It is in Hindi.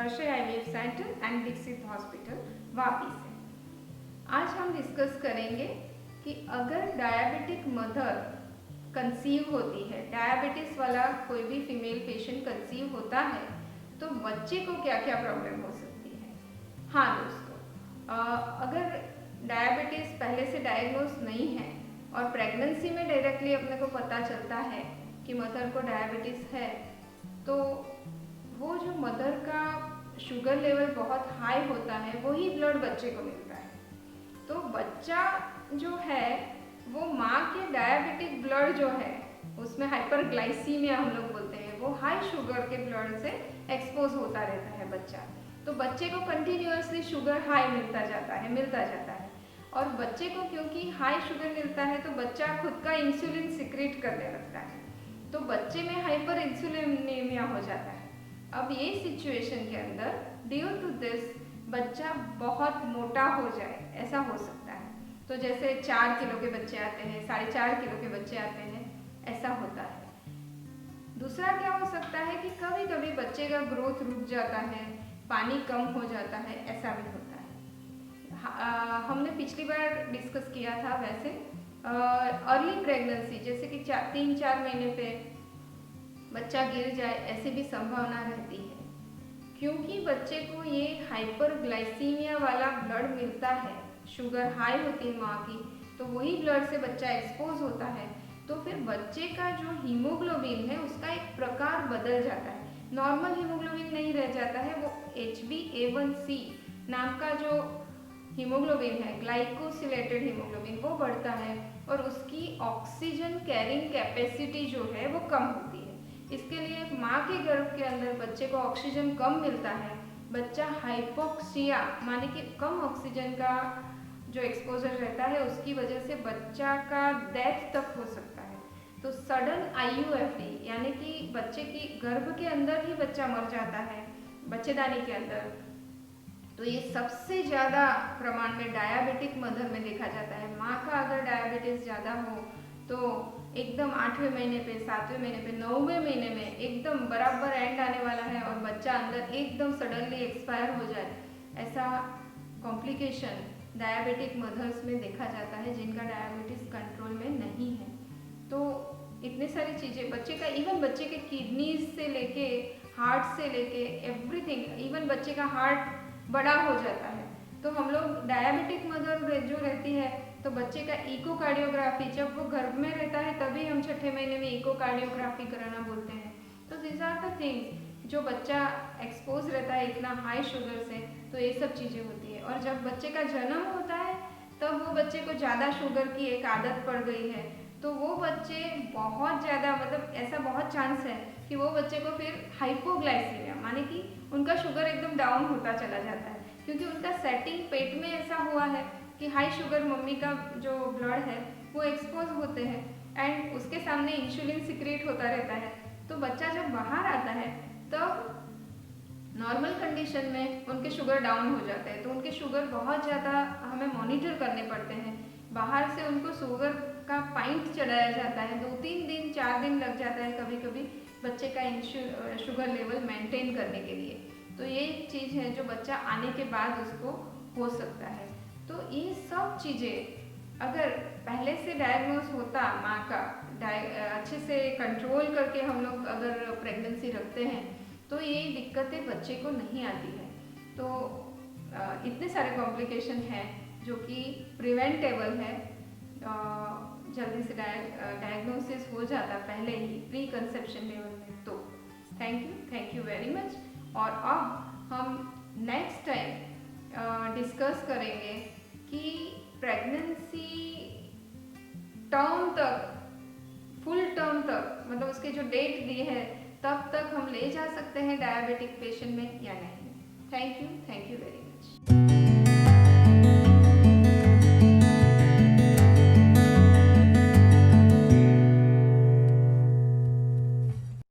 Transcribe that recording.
हर्षय IVF centre and Dixit hospital Vapi से। आज हम डिस्कस करेंगे कि अगर डायबिटिक मदर कंसीव होती है, डायबिटीज़ वाला कोई भी फीमेल पेशेंट कंसीव होता है तो बच्चे को क्या क्या प्रॉब्लम हो सकती है। हाँ दोस्तों, अगर डायबिटीज़ पहले से डायग्नोज नहीं है और प्रेगनेंसी में डायरेक्टली अपने को पता चलता है कि मदर को डायबिटीज़ है, तो वो जो मदर का शुगर लेवल बहुत हाई होता है वही ब्लड बच्चे को मिलता है। तो बच्चा जो है वो माँ के डायबिटिक ब्लड जो है उसमें हाइपरग्लाइसीमिया हम लोग बोलते हैं, वो हाई शुगर के ब्लड से एक्सपोज होता रहता है बच्चा। तो बच्चे को कंटिन्यूअसली शुगर हाई मिलता जाता है और बच्चे को क्योंकि हाई शुगर मिलता है तो बच्चा खुद का इंसुलिन सिक्रेट करने लगता है, तो बच्चे में हाइपर इंसुलिनेमिया हो जाता है। अब ये सिचुएशन के अंदर ड्यू टू दिस बच्चा बहुत मोटा हो जाए, ऐसा हो सकता है। तो जैसे 4 किलो के बच्चे आते हैं, 4.5 किलो के बच्चे आते हैं, ऐसा होता है। दूसरा क्या हो सकता है कि कभी कभी बच्चे का ग्रोथ रुक जाता है, पानी कम हो जाता है, ऐसा भी होता है। हमने पिछली बार डिस्कस किया था वैसे अर्ली प्रेगनेंसी, जैसे कि 3-4 महीने पे बच्चा गिर जाए, ऐसी भी संभावना रहती है। क्योंकि बच्चे को ये हाइपरग्लाइसीमिया वाला ब्लड मिलता है, शुगर हाई होती है माँ की, तो वही ब्लड से बच्चा एक्सपोज होता है, तो फिर बच्चे का जो हीमोग्लोबिन है उसका एक प्रकार बदल जाता है। नॉर्मल हीमोग्लोबिन नहीं रह जाता है, वो HbA1c नाम का जो हीमोग्लोबिन है, ग्लाइकोसिलेटेड हीमोग्लोबिन, वो बढ़ता है और उसकी ऑक्सीजन कैरिंग कैपेसिटी जो है वो कम होती है। इसके लिए माँ के गर्भ के अंदर बच्चे को ऑक्सीजन कम मिलता है, बच्चा हाइपोक्सिया माने कि कम ऑक्सीजन का जो एक्सपोजर रहता है उसकी वजह से बच्चा का डेथ तक हो सकता है। तो सडन IUFD यानी कि बच्चे की गर्भ के अंदर ही बच्चा मर जाता है, बच्चेदानी के अंदर, तो ये सबसे ज़्यादा प्रमाण में डायबिटिक मदर में देखा जाता है। माँ का अगर डायबिटीज़ ज़्यादा हो तो एकदम 8वें महीने पे, 7वें महीने पे, 9वें महीने में एकदम बराबर एंड आने वाला है और बच्चा अंदर एकदम सडनली एक्सपायर हो जाए, ऐसा कॉम्प्लिकेशन डायबिटिक मदर्स में देखा जाता है जिनका डायबिटीज़ कंट्रोल में नहीं है। तो इतनी सारी चीज़ें बच्चे का, इवन बच्चे के किडनीज से लेके हार्ट से लेके एवरीथिंग, इवन बच्चे का हार्ट बड़ा हो जाता है। तो हम लोग डायबिटिक मदर जो रहती है तो बच्चे का इकोकार्डियोग्राफी, जब वो गर्भ में रहता है तभी हम 6ठे महीने में इकोकार्डियोग्राफी कराना बोलते हैं। तो दिस आर द थिंग्स, जो बच्चा एक्सपोज रहता है इतना हाई शुगर से, तो ये सब चीज़ें होती है। और जब बच्चे का जन्म होता है तब वो बच्चे को ज़्यादा शुगर की एक आदत पड़ गई है, तो वो बच्चे बहुत ज़्यादा, मतलब ऐसा बहुत चांस है कि वो बच्चे को फिर हाइपोग्लाइसीमिया माने कि उनका शुगर एकदम डाउन होता चला जाता है, क्योंकि उनका सेटिंग पेट में ऐसा हुआ है कि हाई शुगर मम्मी का जो ब्लड है वो एक्सपोज होते हैं एंड उसके सामने इंसुलिन सिक्रेट होता रहता है। तो बच्चा जब बाहर आता है तब नॉर्मल कंडीशन में उनके शुगर डाउन हो जाते हैं, तो उनके शुगर बहुत ज़्यादा हमें मॉनिटर करने पड़ते हैं। बाहर से उनको शुगर का पॉइंट चढ़ाया जाता है, 2-3 दिन 4 दिन लग जाता है कभी कभी बच्चे का शुगर लेवल मेंटेन करने के लिए। तो ये चीज़ है जो बच्चा आने के बाद उसको हो सकता है। तो ये सब चीज़ें अगर पहले से डायग्नोज होता, माँ का अच्छे से कंट्रोल करके हम लोग अगर प्रेगनेंसी रखते हैं तो ये दिक्कतें बच्चे को नहीं आती है। तो इतने सारे कॉम्प्लिकेशन हैं जो कि प्रिवेंटेबल है, जल्दी से डायग्नोसिस हो जाता पहले ही प्री कंसेप्शन लेवल में। तो थैंक यू वेरी मच। और अब हम नेक्स्ट टाइम डिस्कस करेंगे कि प्रेगनेंसी टर्म तक, फुल टर्म तक, मतलब उसके जो डेट दी है तब तक हम ले जा सकते हैं डायबिटिक पेशेंट में या नहीं। Thank you very much.